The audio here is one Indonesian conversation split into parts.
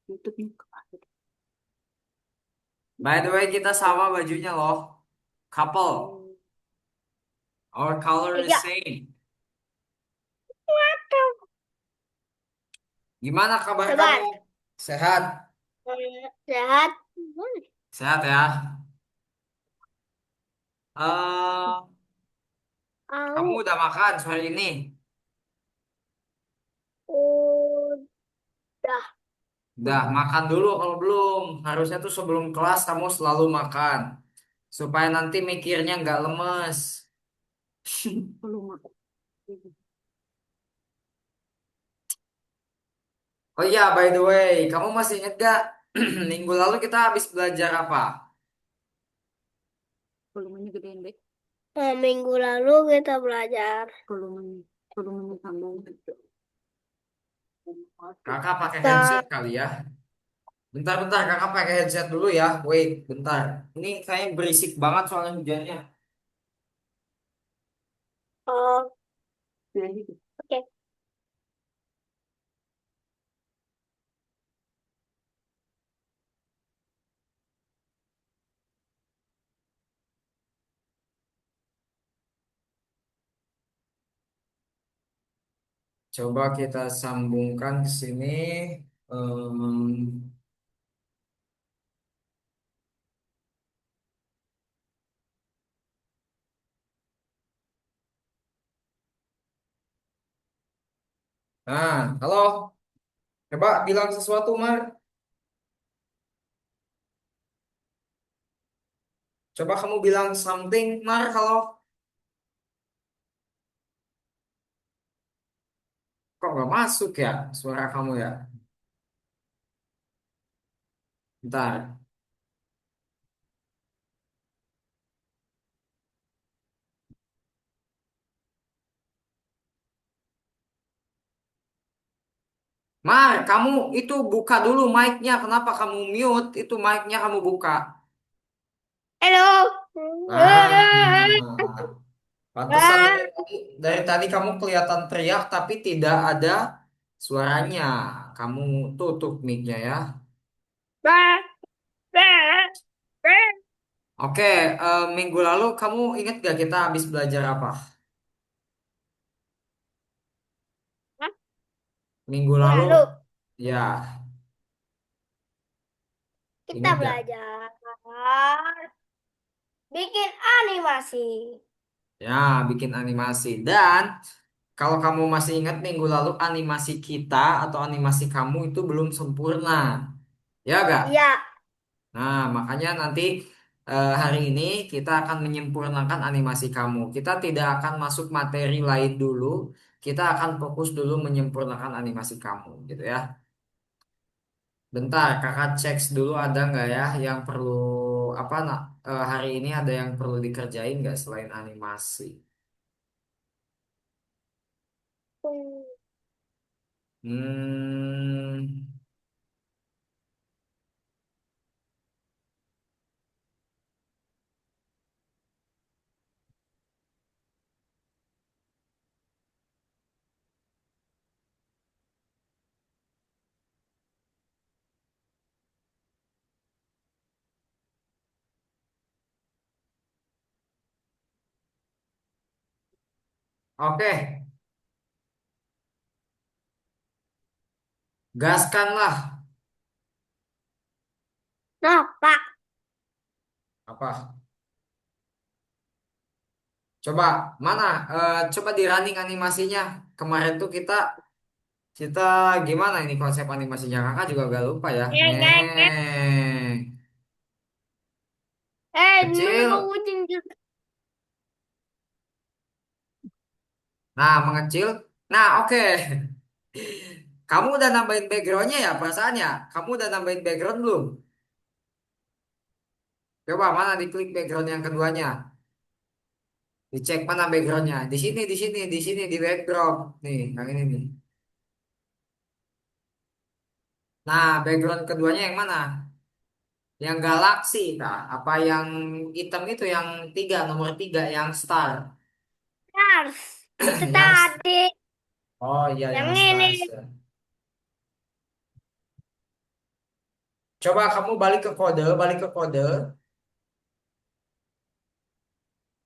YouTube-nya. By the way, kita sama bajunya loh. Couple. Hmm. Our color is Ya, same. Gimana kabar kamu? coba. Sehat? Sehat. Sehat ya. eh Kamu Aku udah makan sore ini? udah. Udah makan dulu kalau belum. Harusnya tuh sebelum kelas kamu selalu makan. Supaya nanti mikirnya nggak lemes. Belum. Oh iya, by the way, kamu masih inget gak? Minggu lalu kita habis belajar apa? Volumenya gedein deh. Minggu lalu kita belajar volumenya tambah. Kakak pakai Kita headset kali ya. Bentar-bentar, kakak pakai headset dulu ya. Wait, bentar. Ini kayaknya berisik banget soalnya hujannya. oh, oke. Coba kita sambungkan ke sini. Em, halo. Coba bilang sesuatu, Mar. Coba kamu bilang something, Mar. Halo. Kok nggak masuk ya suara kamu ya? Bentar. Mar, kamu itu buka dulu mic-nya. Kenapa kamu mute? Itu mic-nya kamu buka. Halo. Pantesan dari tadi kamu kelihatan teriak tapi tidak ada suaranya. Kamu tutup mic-nya ya. Oke, minggu lalu kamu ingat gak kita habis belajar apa? Minggu lalu, Lalu ya, kita ingat gak? belajar bikin animasi. Ya, bikin animasi. Dan kalau kamu masih ingat minggu lalu animasi kita atau animasi kamu itu belum sempurna. Ya gak? Iya. Nah, makanya nanti hari ini kita akan menyempurnakan animasi kamu. Kita tidak akan masuk materi lain dulu. Kita akan fokus dulu menyempurnakan animasi kamu, gitu ya. Bentar, kakak cek dulu ada nggak ya yang perlu apa nak hari ini ada yang perlu dikerjain nggak selain animasi? Hmm, oke, gaskanlah. Nah, Pak. Apa? Coba mana? Coba di running animasinya. Kemarin tuh kita kita gimana ini konsep animasinya? Kakak juga gak lupa ya. Ngek, ngek, ngek. Nunggu Kecil. kucing juga. Nah, mengecil. Nah, oke. Kamu udah nambahin backgroundnya ya perasaannya? Kamu udah nambahin background belum? Coba mana diklik background yang keduanya. Dicek mana backgroundnya. Di sini, di background. Nih, yang ini nih. Nah, background keduanya yang mana? Yang galaksi, kah? Apa yang hitam itu yang tiga, nomor tiga, yang star. Stars. Itu Yang, tadi. oh iya, Yang yang ini. stars. Coba kamu balik ke kode, balik ke kode.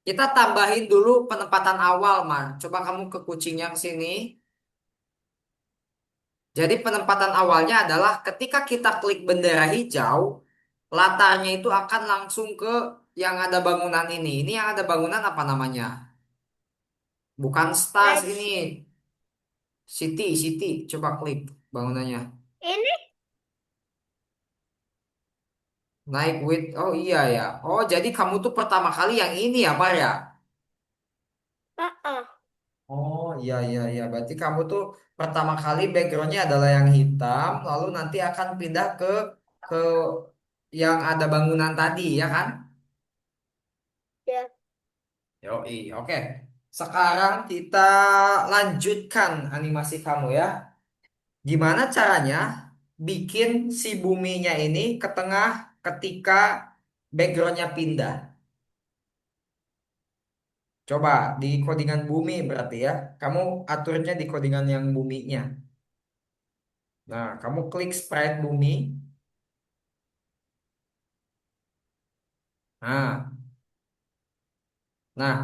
Kita tambahin dulu penempatan awal, Mar. Coba kamu ke kucingnya ke sini. Jadi penempatan awalnya adalah ketika kita klik bendera hijau, latarnya itu akan langsung ke yang ada bangunan ini. Ini yang ada bangunan apa namanya? Bukan stars Let's ini. City, City. Coba klik bangunannya. ini. Naik with. Oh iya ya. Oh jadi kamu tuh pertama kali yang ini ya, Mar ya? Oh, Oh iya iya iya. Berarti kamu tuh pertama kali backgroundnya adalah yang hitam, lalu nanti akan pindah ke yang ada bangunan tadi ya kan? ya. Yoi, oke. Sekarang kita lanjutkan animasi kamu ya. Gimana caranya bikin si buminya ini ke tengah ketika backgroundnya pindah? Coba di codingan bumi berarti ya. Kamu aturnya di codingan yang buminya. Nah, kamu klik sprite bumi. Nah, nah,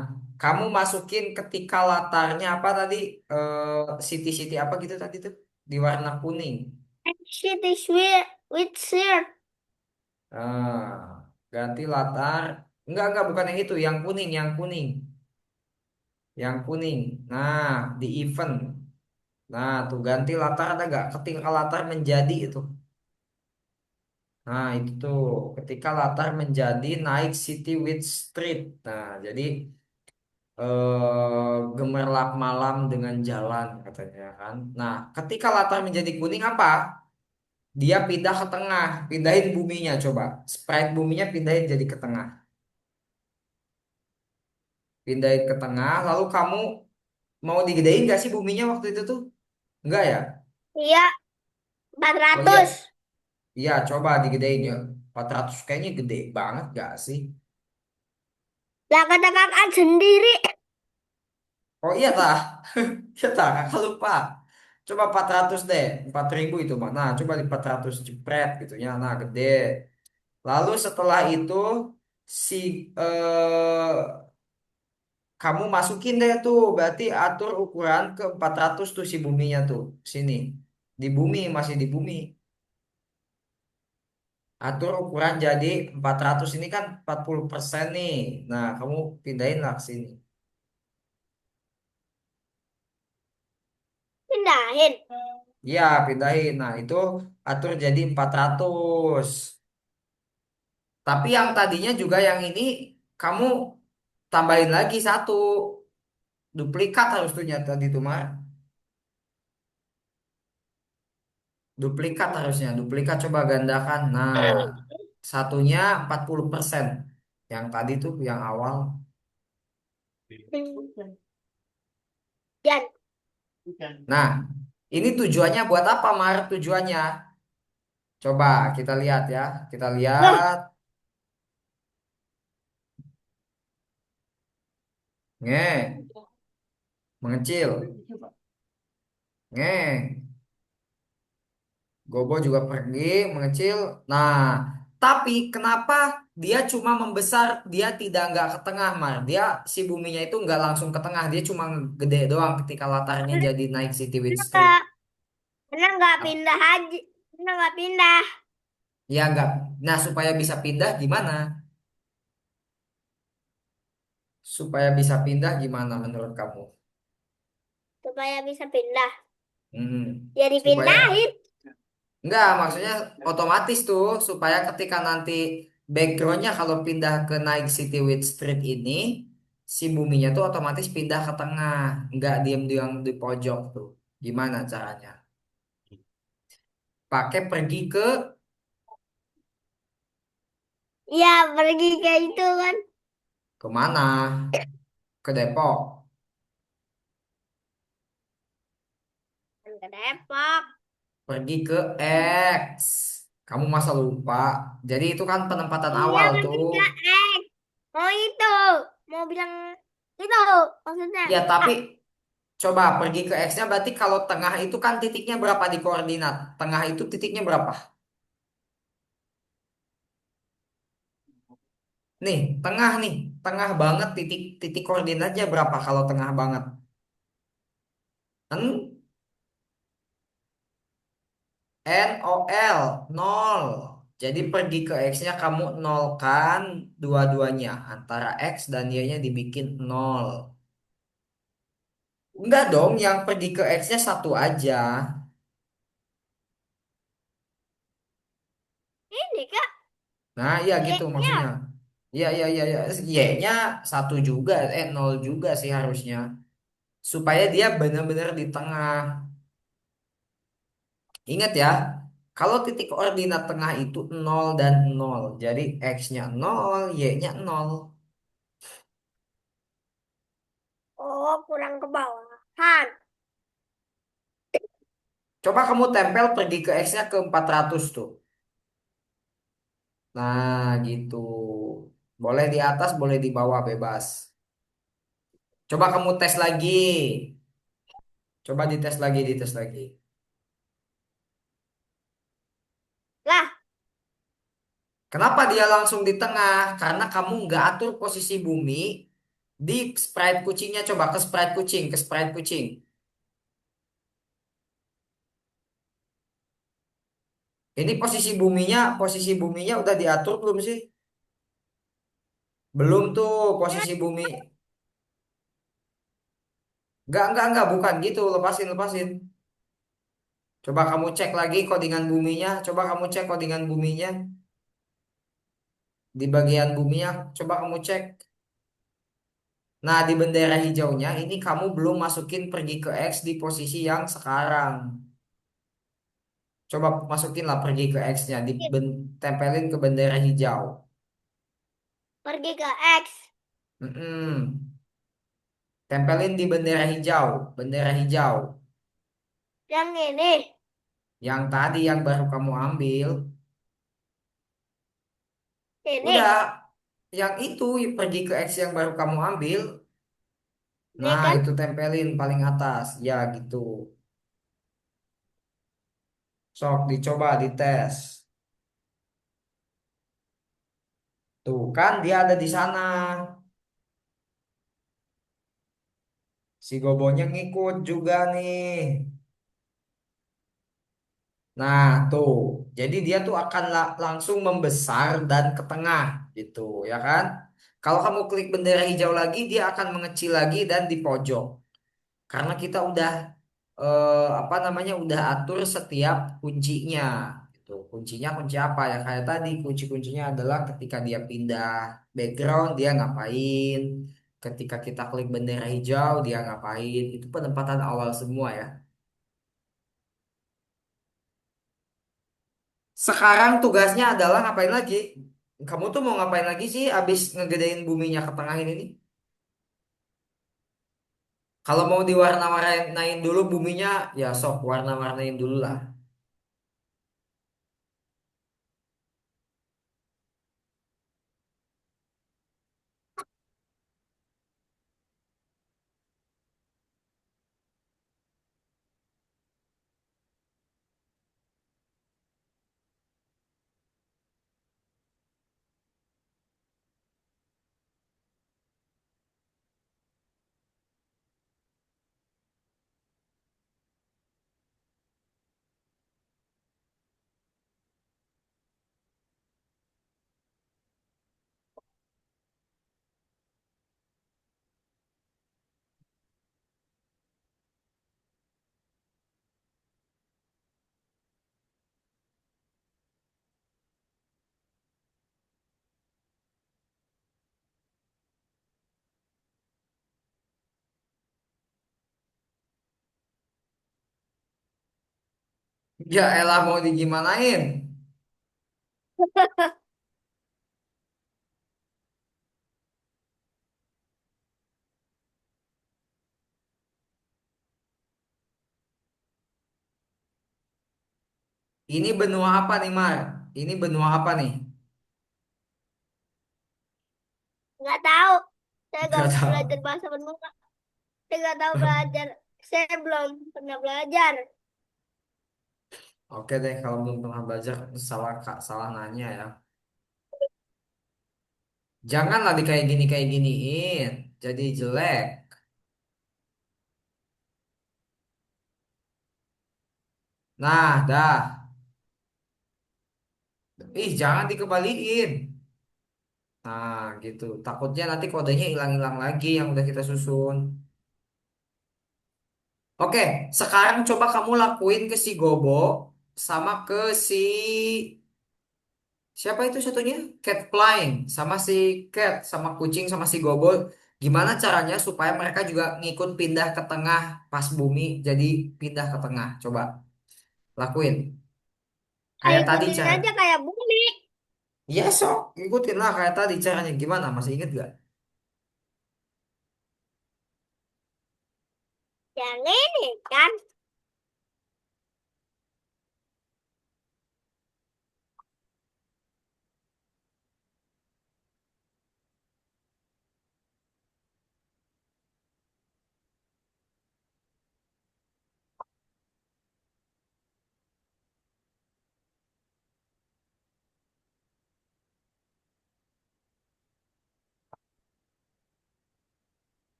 kamu masukin ketika latarnya apa tadi? City-city apa gitu tadi tuh? Di warna kuning. Shit is weird with shirt. Ganti latar. Enggak, bukan yang itu, yang kuning, yang kuning, yang kuning. Nah, di event. Nah, tuh ganti latar ada gak? Ketika latar menjadi itu. Nah, itu tuh ketika latar menjadi naik city with street. Nah, jadi gemerlap malam dengan jalan katanya kan. Nah, ketika latar menjadi kuning apa? Dia pindah ke tengah, pindahin buminya coba. Sprite buminya pindahin jadi ke tengah. Pindahin ke tengah, lalu kamu mau digedein gak sih buminya waktu itu tuh? Enggak ya? Iya, Oh iya, 400. iya coba digedein ya. 400 kayaknya gede banget gak sih? Lah kata kakak sendiri. Oh iya tah, iya tah, kakak lupa. Coba 400 deh, 4.000 itu mah. Nah, coba di 400 jepret gitu ya. Nah, gede. Lalu setelah itu si kamu masukin deh tuh, berarti atur ukuran ke 400 tuh si buminya tuh. Sini. Di bumi, masih di bumi. Atur ukuran jadi 400 ini kan 40% nih. Nah, kamu pindahin lah ke sini. Pindahin. Iya, pindahin. Nah, itu atur jadi 400. Tapi yang tadinya juga yang ini kamu tambahin lagi satu. Duplikat harus tuh nyata tadi tuh, Mar. Duplikat harusnya. Duplikat coba gandakan. Nah, satunya 40%. Yang tadi tuh yang awal. Dan Nah, ini tujuannya buat apa, Mar? Tujuannya. Coba kita lihat ya. Kita loh, lihat. Nge, mengecil. Nge, Gobo juga pergi, mengecil. Nah, tapi kenapa dia cuma membesar, dia tidak nggak ke tengah, Mar. Dia si buminya itu nggak langsung ke tengah, dia cuma gede doang ketika latarnya karena jadi naik City with Street. nggak karena nggak pindah aja. Karena nggak pindah. Ya nggak. Nah, supaya bisa pindah gimana? Supaya bisa pindah gimana menurut kamu? Supaya bisa pindah. Hmm, Ya supaya dipindahin. Enggak, maksudnya otomatis tuh supaya ketika nanti backgroundnya kalau pindah ke Night City with Street ini, si buminya tuh otomatis pindah ke tengah, enggak diam-diam di pojok tuh. Gimana caranya? Pakai pergi ke Ya pergi ke itu kan. kemana? Ke Depok. Kan ke Depok. Pergi ke X. Kamu masa lupa? Jadi itu kan penempatan Iya awal pergi tuh. ke X. Mau itu. Mau bilang itu maksudnya. Ya tapi Ah, coba pergi ke X-nya berarti kalau tengah itu kan titiknya berapa di koordinat? Tengah itu titiknya berapa? Nih, tengah nih, tengah banget titik titik koordinatnya berapa kalau tengah banget? N NOL, nol. Jadi pergi ke X-nya kamu nolkan dua-duanya. Antara X dan Y-nya dibikin nol. Enggak dong, yang pergi ke X-nya satu aja. Ini Kak, Nah, iya gitu Y-nya. maksudnya. Iya, iya, iya, iya. Y-nya satu juga, nol juga sih harusnya. Supaya dia benar-benar di tengah. Ingat ya, kalau titik koordinat tengah itu nol dan nol. Jadi X-nya nol, Y-nya nol. Oh, kurang ke bawahan. Coba kamu tempel pergi ke X-nya ke 400 tuh. Nah, gitu. Boleh di atas, boleh di bawah, bebas. Coba kamu tes lagi. Coba dites lagi, dites lagi. Lah, Kenapa dia langsung di tengah? Karena kamu nggak atur posisi bumi di sprite kucingnya. Coba ke sprite kucing, ke sprite kucing. Ini posisi buminya udah diatur belum sih? Belum tuh posisi bumi. Enggak, bukan gitu. Lepasin, lepasin. Coba kamu cek lagi codingan buminya. Coba kamu cek codingan buminya. Di bagian buminya, coba kamu cek. Nah, di bendera hijaunya ini kamu belum masukin pergi ke X di posisi yang sekarang. Coba masukin lah pergi ke X-nya, tempelin ke bendera hijau. pergi ke X. Mm-mm. Tempelin di bendera hijau. Yang ini, Yang tadi yang baru kamu ambil. Udah, ini, yang itu pergi ke X yang baru kamu ambil. ini Nah, kan itu tempelin paling atas. Ya, gitu. Sok dicoba dites. Tuh kan dia ada di sana. Si Gobonya ngikut juga nih. Nah, tuh. Jadi dia tuh akan langsung membesar dan ke tengah gitu, ya kan? Kalau kamu klik bendera hijau lagi, dia akan mengecil lagi dan di pojok. Karena kita udah apa namanya? Udah atur setiap kuncinya gitu. Kuncinya kunci apa ya? Kayak tadi kunci-kuncinya adalah ketika dia pindah background dia ngapain, ketika kita klik bendera hijau dia ngapain. Itu penempatan awal semua ya. Sekarang tugasnya adalah ngapain lagi? Kamu tuh mau ngapain lagi sih abis ngegedein buminya ke tengahin ini? Kalau mau diwarna-warnain dulu buminya, ya sok warna-warnain dulu lah. Ya elah mau digimanain? Ini benua apa nih Mar? Ini benua apa nih? nggak tahu. Saya nggak Gak belajar tahu. bahasa Benua. Saya nggak tahu belajar. Saya belum pernah belajar. Oke deh kalau belum pernah belajar salah kak salah nanya ya. Janganlah di kayak giniin. Jadi jelek. Nah, dah. Ih, jangan dikembaliin. Nah, gitu. Takutnya nanti kodenya hilang-hilang lagi yang udah kita susun. Oke, sekarang coba kamu lakuin ke si Gobo sama ke si siapa itu satunya? Cat Flying sama si Cat sama kucing sama si Gobo. Gimana caranya supaya mereka juga ngikut pindah ke tengah pas bumi jadi pindah ke tengah. Coba lakuin. Saya Kayak tadi ikutin cara. aja kayak bumi. Ya sok, ikutin lah kayak tadi caranya gimana? Masih inget gak? Yang ini kan.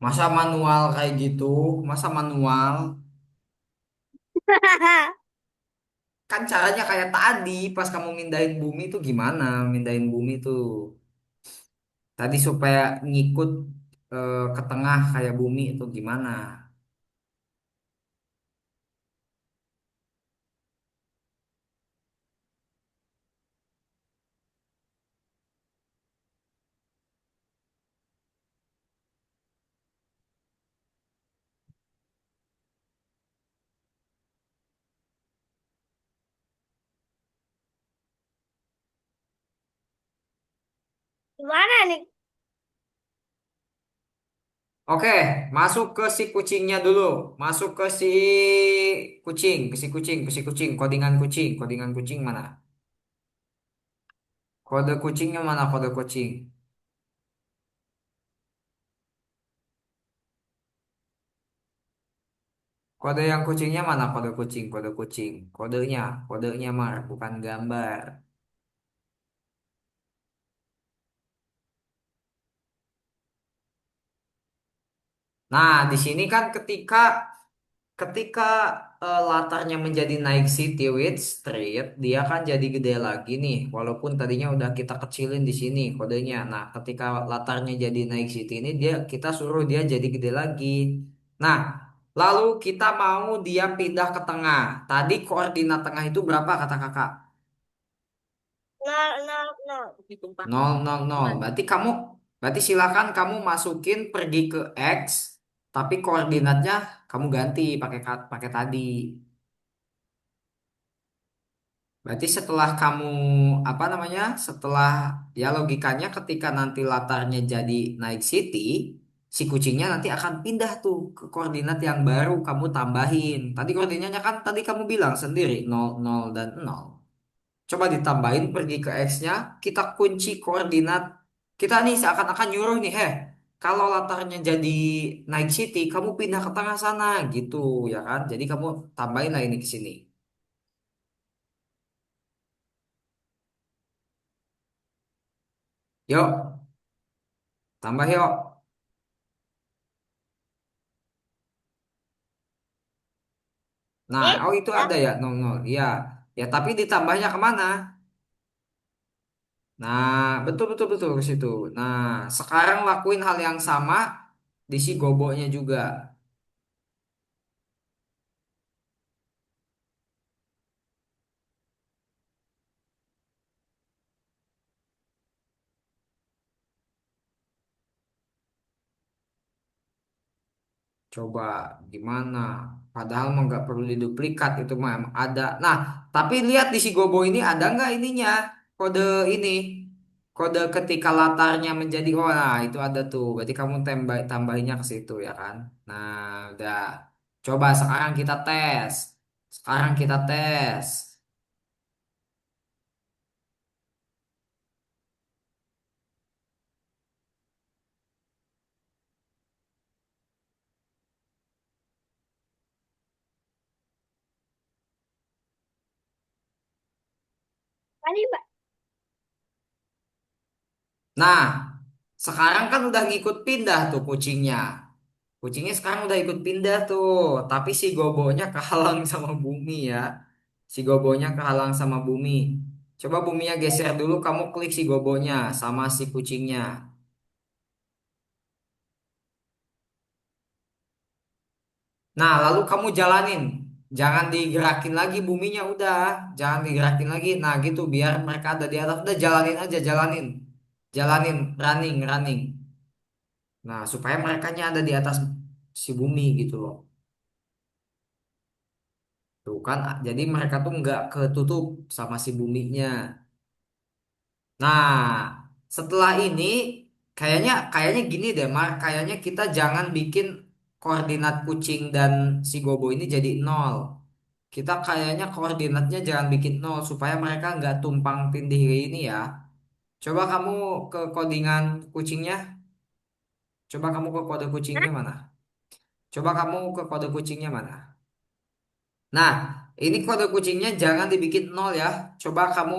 Masa manual kayak gitu? Masa manual? Kan caranya kayak tadi pas kamu mindahin bumi tuh gimana? Mindahin bumi tuh. Tadi supaya ngikut ke tengah kayak bumi itu gimana? Gimana nih? Oke, masuk ke si kucingnya dulu. Masuk ke si kucing, ke si kucing, ke si kucing. Kodingan kucing, kodingan kucing mana? Kode kucingnya mana? Kode kucing. Kode yang kucingnya mana? Kode kucing, kode kucing. Kodenya, kodenya mah bukan gambar. Nah, di sini kan ketika latarnya menjadi Night City with Street, dia kan jadi gede lagi nih. Walaupun tadinya udah kita kecilin di sini kodenya. Nah, ketika latarnya jadi Night City ini dia kita suruh dia jadi gede lagi. Nah, lalu kita mau dia pindah ke tengah. Tadi koordinat tengah itu berapa kata kakak? Nol, nol, nol. Nol nol nol. Berarti silakan kamu masukin pergi ke X, tapi koordinatnya kamu ganti pakai tadi. Berarti setelah kamu apa namanya? Setelah ya logikanya ketika nanti latarnya jadi Night City, si kucingnya nanti akan pindah tuh ke koordinat yang baru kamu tambahin. Tadi koordinatnya kan tadi kamu bilang sendiri nol nol dan nol. Coba ditambahin pergi ke X-nya, kita kunci koordinat. Kita nih seakan-akan nyuruh nih, kalau latarnya jadi Night City, kamu pindah ke tengah sana gitu ya kan. Jadi kamu tambahin lah ini ke sini. Yuk, tambah yuk. Nah, Nih, oh itu ya. ada ya nol nol. Iya. Ya, tapi ditambahnya kemana? Nah, betul betul betul ke situ. Nah, sekarang lakuin hal yang sama di si goboknya juga. Coba gimana? Padahal mah nggak perlu diduplikat itu mah emang ada. Nah, tapi lihat di si Gobo ini ada nggak ininya kode ini kode ketika latarnya menjadi oh nah itu ada tuh. Berarti kamu tambahinnya ke situ ya kan? Nah, udah. Coba sekarang kita tes. Sekarang kita tes. Kali, Pak. Nah, sekarang kan udah ngikut pindah tuh kucingnya. Kucingnya sekarang udah ikut pindah tuh, tapi si Gobonya kehalang sama bumi ya. Si Gobonya kehalang sama bumi. Coba buminya geser dulu, kamu klik si Gobonya sama si kucingnya. Nah, lalu kamu jalanin. Jangan digerakin lagi buminya udah, jangan digerakin lagi. Nah, gitu biar mereka ada di atas. Udah jalanin aja, jalanin. Jalanin, running, running. Nah, supaya mereka ada di atas si bumi gitu loh. Tuh kan, jadi mereka tuh nggak ketutup sama si buminya. Nah, setelah ini kayaknya gini deh, Mar. Kayaknya kita jangan bikin koordinat kucing dan si Gobo ini jadi nol. Kita kayaknya koordinatnya jangan bikin nol supaya mereka nggak tumpang tindih kayak ini ya. Coba kamu ke codingan kucingnya. Coba kamu ke kode kucingnya Hah? mana? Coba kamu ke kode kucingnya mana? Nah, ini kode kucingnya jangan dibikin nol ya. Coba kamu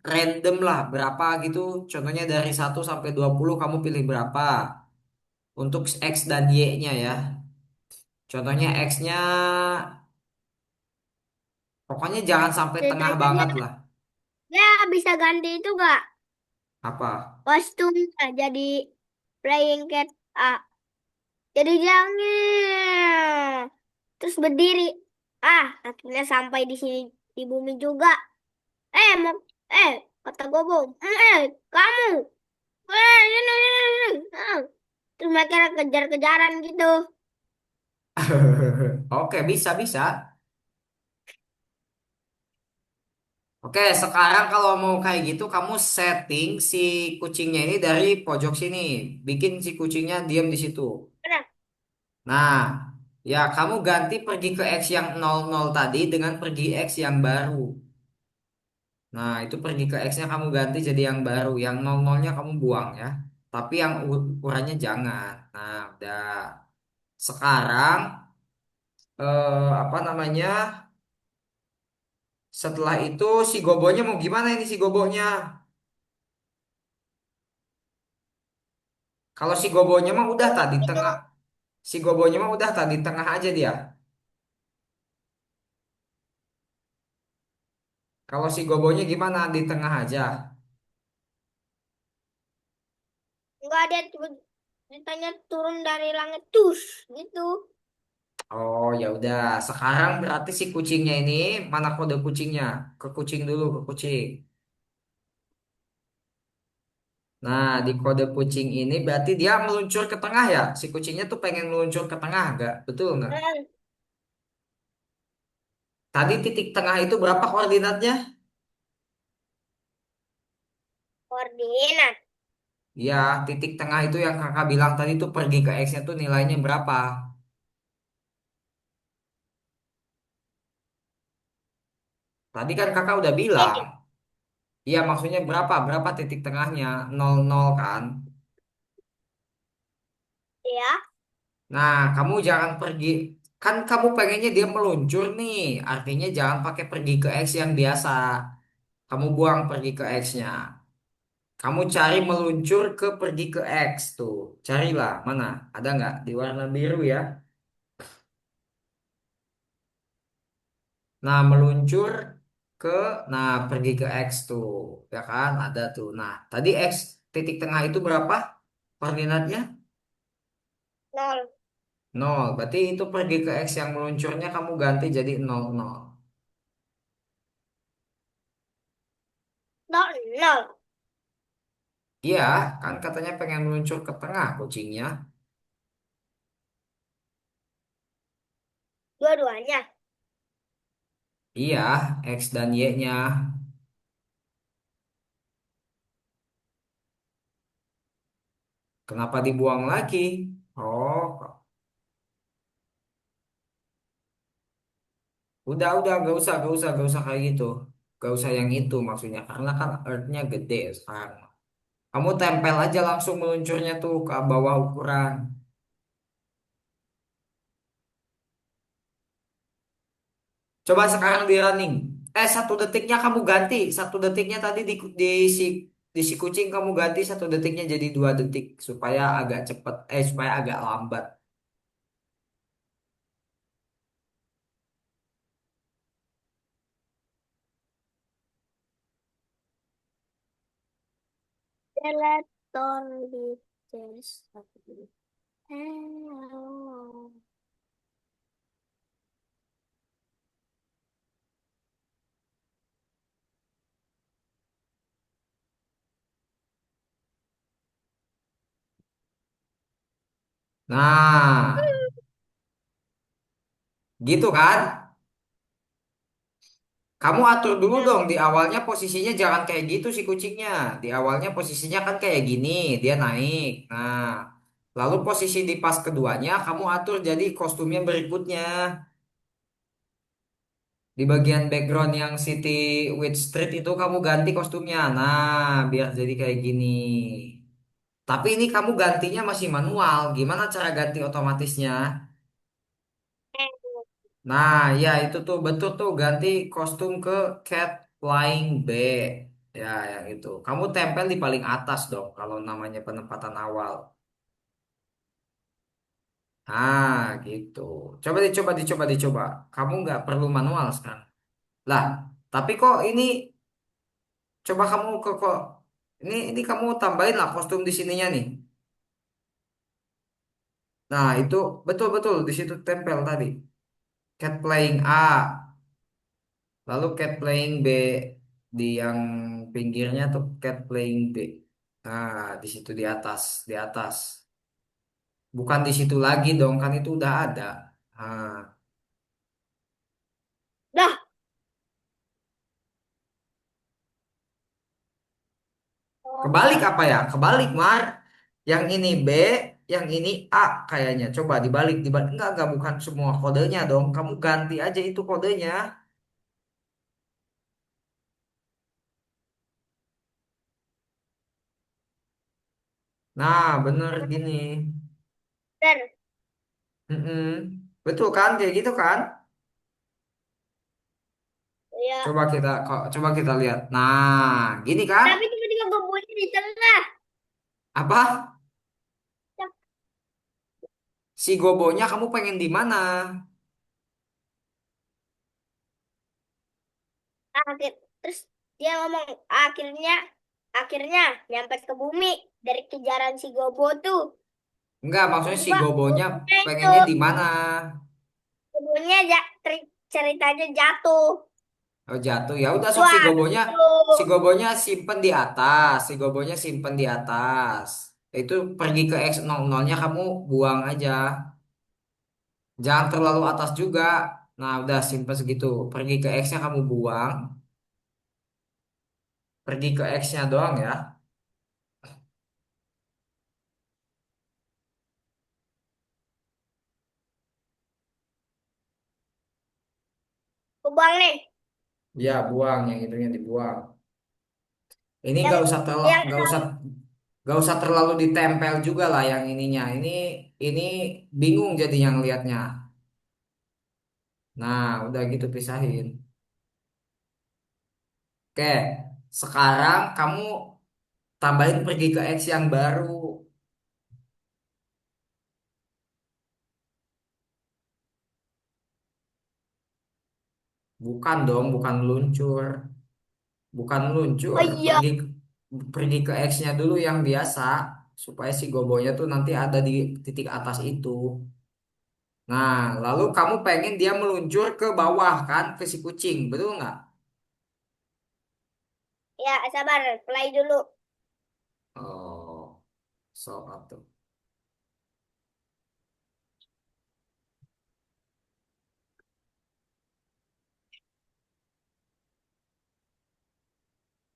random lah berapa gitu. Contohnya dari 1 sampai 20 kamu pilih berapa. Untuk X dan Y-nya ya. Contohnya X-nya pokoknya jangan sampai tengah Ceritanya banget dia, lah. dia bisa ganti itu gak? Apa? Kostumnya jadi playing cat A. Jadi jangan. Terus berdiri. Ah, akhirnya sampai di sini di bumi juga. Mau kata Gobong. Kamu. Ini. Terus mereka kejar-kejaran gitu. Oke, bisa bisa. Oke, sekarang kalau mau kayak gitu kamu setting si kucingnya ini dari pojok sini. Bikin si kucingnya diam di situ. Benar. Nah, ya kamu ganti pergi ke X yang 00 tadi dengan pergi X yang baru. Nah, itu pergi ke X-nya kamu ganti jadi yang baru. Yang 00-nya kamu buang ya. Tapi yang ukurannya jangan. Nah, udah. Sekarang apa namanya? Setelah itu si Gobonya mau gimana ini si Gobonya? Kalau si Gobonya mah udah tadi Itu tengah. Si Gobonya mah udah tadi tengah aja dia. Kalau si Gobonya gimana di tengah aja? nggak ada ditanya turun dari langit tus gitu. Oh ya udah. Sekarang berarti si kucingnya ini mana kode kucingnya? Ke kucing dulu ke kucing. Nah di kode kucing ini berarti dia meluncur ke tengah ya? Si kucingnya tuh pengen meluncur ke tengah nggak? Betul nggak? Hmm, Tadi titik tengah itu berapa koordinatnya? koordinat Ya titik tengah itu yang kakak bilang tadi tuh pergi ke X-nya tuh nilainya berapa? Tadi kan kakak udah bilang. ini Iya, maksudnya berapa? Berapa titik tengahnya? 00 kan? ya. Nah, kamu jangan pergi. Kan kamu pengennya dia meluncur nih. Artinya jangan pakai pergi ke X yang biasa. Kamu buang pergi ke X-nya. Kamu cari meluncur ke pergi ke X tuh. Carilah, mana? Ada nggak? Di warna biru ya. Nah, meluncur ke, nah pergi ke X tuh. Ya kan? Ada tuh. Nah, tadi X titik tengah itu berapa koordinatnya? Nol. Nol, berarti itu pergi ke X yang meluncurnya kamu ganti jadi 00. Nol. Nol. Iya, kan katanya pengen meluncur ke tengah kucingnya. Dua-duanya. Iya, X dan Y-nya. Kenapa dibuang lagi? Oh, udah, gak usah kayak gitu. Gak usah yang itu maksudnya. Karena kan Earth-nya gede sekarang. Kamu tempel aja langsung meluncurnya tuh ke bawah ukuran. Coba sekarang di running. Satu detiknya kamu ganti. Satu detiknya tadi si di si kucing kamu ganti 1 detiknya jadi 2 detik supaya agak cepet. Supaya agak lambat. Skeleton di chest. Hello. Nah, gitu kan? Kamu atur dulu Ya. dong di awalnya posisinya jangan kayak gitu si kucingnya. Di awalnya posisinya kan kayak gini, dia naik. Nah, lalu posisi di pas keduanya kamu atur jadi kostumnya berikutnya. Di bagian background yang City with Street itu kamu ganti kostumnya. Nah, biar jadi kayak gini. Tapi ini kamu gantinya masih manual. Gimana cara ganti otomatisnya? Nah, ya itu tuh betul tuh ganti kostum ke Cat Flying B. Ya, yang itu. Kamu tempel di paling atas dong kalau namanya penempatan awal. Ah, gitu. Coba dicoba, dicoba, dicoba. Kamu nggak perlu manual sekarang. Lah, tapi kok ini coba kamu kok ini kamu tambahin lah kostum di sininya nih. Nah, itu betul-betul di situ tempel tadi. Cat Playing A, lalu Cat Playing B di yang pinggirnya tuh Cat Playing B. Nah, di situ di atas, di atas. Bukan di situ lagi dong, kan itu udah ada. Nah, Dah. kebalik apa ya? Kebalik, Mar. Yang ini B, yang ini A kayaknya. Coba dibalik, dibalik. Enggak, bukan semua kodenya dong. Kamu ganti aja itu kodenya. Nah, bener gini. Bentar. Mm-mm. Betul kan? Kayak gitu kan? Ya. Coba kita lihat. Nah, gini kan? Tapi tiba-tiba gue bunyi di tengah. Apa? Si Gobonya kamu pengen di mana? Akhir. Terus dia ngomong akhirnya akhirnya nyampe ke bumi dari kejaran si Gobo tuh. Enggak, maksudnya si Tiba-tiba Gobonya Gobonya itu pengennya di mana? Gobonya ceritanya jatuh. Oh, jatuh. Ya udah sok Wah, gitu. si Gobonya simpen di atas. Si Gobonya simpen di atas. Itu pergi ke X00-nya kamu buang aja. Jangan terlalu atas juga. Nah, udah simpen segitu. Pergi ke X-nya kamu buang. Pergi ke X-nya doang ya. Kebuang nih. Ya, buang yang itunya dibuang. Ini Yang yang nggak usah terlalu ditempel juga lah yang ininya. Ini bingung jadi yang lihatnya. Nah, udah gitu pisahin. Oke, sekarang kamu tambahin pergi ke X yang baru. Bukan dong, bukan meluncur. Bukan oh meluncur, iya pergi ke X-nya dulu yang biasa supaya si gobonya tuh nanti ada di titik atas itu. Nah, lalu kamu pengen dia meluncur ke bawah kan, ke si kucing, betul nggak? ya sabar play dulu. Oh, so atuh.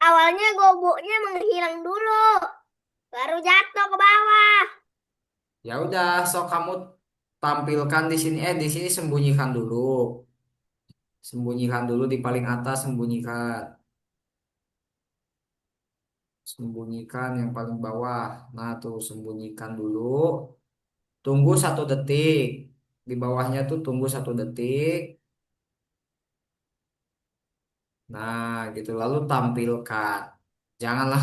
Awalnya Gobonya menghilang dulu, baru jatuh ke bawah. Ya udah, so kamu tampilkan di sini. Di sini sembunyikan dulu. Sembunyikan dulu di paling atas, sembunyikan. Sembunyikan yang paling bawah. Nah, tuh sembunyikan dulu. Tunggu 1 detik. Di bawahnya tuh tunggu 1 detik. Nah, gitu. Lalu tampilkan. Janganlah,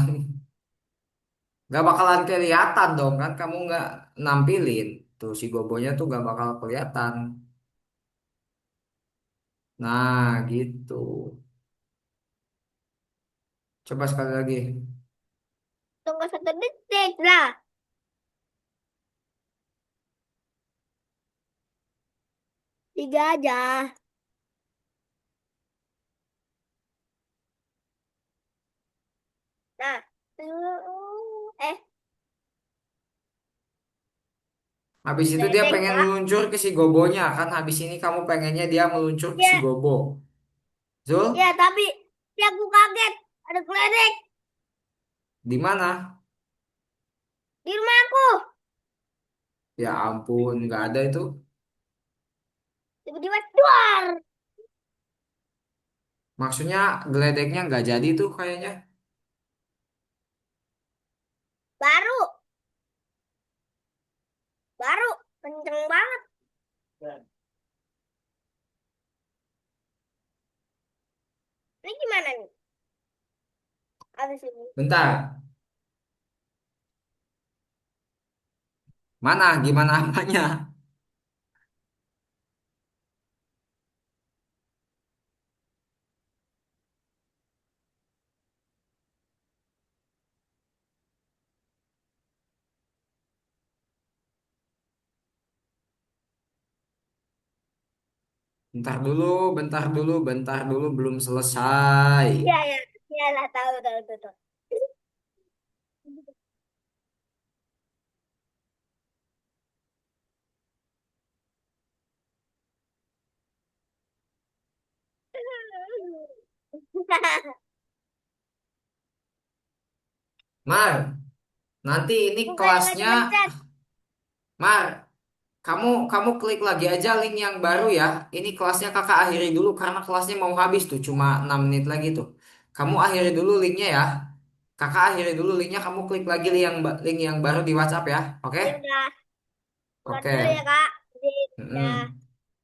nggak bakalan kelihatan dong kan. Kamu nggak nampilin. Tuh si Gobonya tuh nggak bakal kelihatan. Nah, gitu. Coba sekali lagi. Tunggu 1 detik lah. 3 aja. Nah. Eh, Habis itu dia ledek pengen kak. meluncur ke si Gobonya kan. Habis ini kamu pengennya dia meluncur ke si Ya, Gobo. ya Zul, tapi ya aku kaget. Ada geledek di mana? di rumahku. Ya ampun, nggak ada itu. Tiba-tiba duar. Maksudnya geledeknya nggak jadi tuh kayaknya. Baru, baru. Kenceng banget. Ini gimana nih? Abis ini. Bentar, mana? Gimana apanya? Bentar dulu, bentar dulu, belum selesai. Ya, ya. Ya lah, tahu, tahu, tahu, tahu. Mar, nanti ini Bukan nggak kelasnya, dipencet. Mar, kamu klik lagi aja link yang baru ya. Ini kelasnya kakak akhiri dulu karena kelasnya mau habis tuh, cuma 6 menit lagi tuh. Kamu akhiri dulu linknya ya. Kakak akhiri dulu linknya, kamu klik lagi link yang baru di WhatsApp ya. Oke? Ya udah, bukan dulu ya Oke. kak. Jadi, ya. Mm-mm.